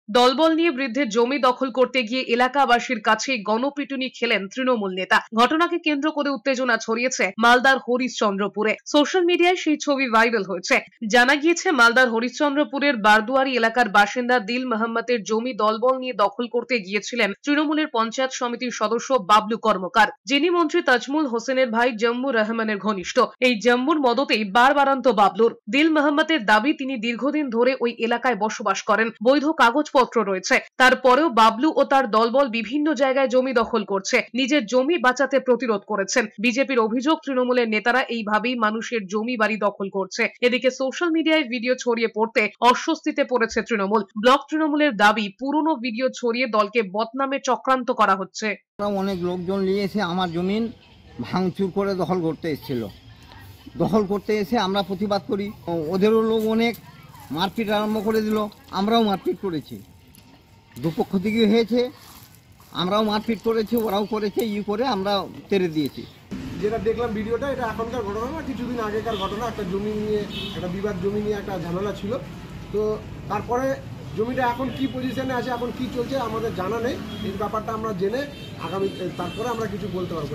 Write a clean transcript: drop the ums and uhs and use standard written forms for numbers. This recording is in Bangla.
দলবল নিয়ে বৃদ্ধের জমি দখল করতে গিয়ে এলাকাবাসীর কাছে গণপিটুনি খেলেন তৃণমূল নেতা। ঘটনাকে কেন্দ্র করে উত্তেজনা ছড়িয়েছে মালদার হরিশ্চন্দ্রপুরে। সোশ্যাল মিডিয়ায় সেই ছবি ভাইরাল হয়েছে। জানা গিয়েছে, মালদার হরিশ্চন্দ্রপুরের বারদুয়ারি এলাকার বাসিন্দা দিল মোহাম্মদের জমি দলবল নিয়ে দখল করতে গিয়েছিলেন তৃণমূলের পঞ্চায়েত সমিতির সদস্য বাবলু কর্মকার, যিনি মন্ত্রী তাজমুল হোসেনের ভাই জম্মু রহমানের ঘনিষ্ঠ। এই জম্মুর মদতেই বাড়ান্ত বাবলুর। দিল মোহাম্মদের দাবি, তিনি দীর্ঘদিন ধরে ওই এলাকায় বসবাস করেন, বৈধ কাগজপত্র রয়েছে। তারপরেও বাবলু ও তার দলবল বিভিন্ন জায়গায় জমি দখল করছে, নিজের জমি বাঁচাতে প্রতিরোধ করেছেন। বিজেপির অভিযোগ, তৃণমূলের নেতারা এইভাবেই মানুষের জমি বাড়ি দখল করছে। এদিকে সোশ্যাল মিডিয়ায় ভিডিও ছড়িয়ে পড়তে অস্বস্তিতে পড়েছে তৃণমূল। ব্লক তৃণমূলের দাবি, পুরনো ভিডিও ছড়িয়ে দলকে বদনামে চক্রান্ত করা হচ্ছে। অনেক লোকজন নিয়ে এসে আমার জমিন ভাঙচুর করে দখল করতে এসেছিল। দখল করতে এসে আমরা প্রতিবাদ করি, ওদেরও লোক অনেক মারপিট আরম্ভ করে দিল। আমরাও মারপিট করেছি, দুপক্ষ থেকে হয়েছে, আমরাও মারপিট করেছি, ওরাও করেছে, করে আমরা তেড়ে দিয়েছি। যেটা দেখলাম ভিডিওটা, এটা এখনকার ঘটনা না, কিছুদিন আগেকার ঘটনা। একটা জমি নিয়ে, একটা বিবাদ জমি নিয়ে একটা ঝামেলা ছিল। তো তারপরে জমিটা এখন কি পজিশনে আছে, এখন কি চলছে আমাদের জানা নেই। এই ব্যাপারটা আমরা জেনে আগামী তারপরে আমরা কিছু বলতে পারবো।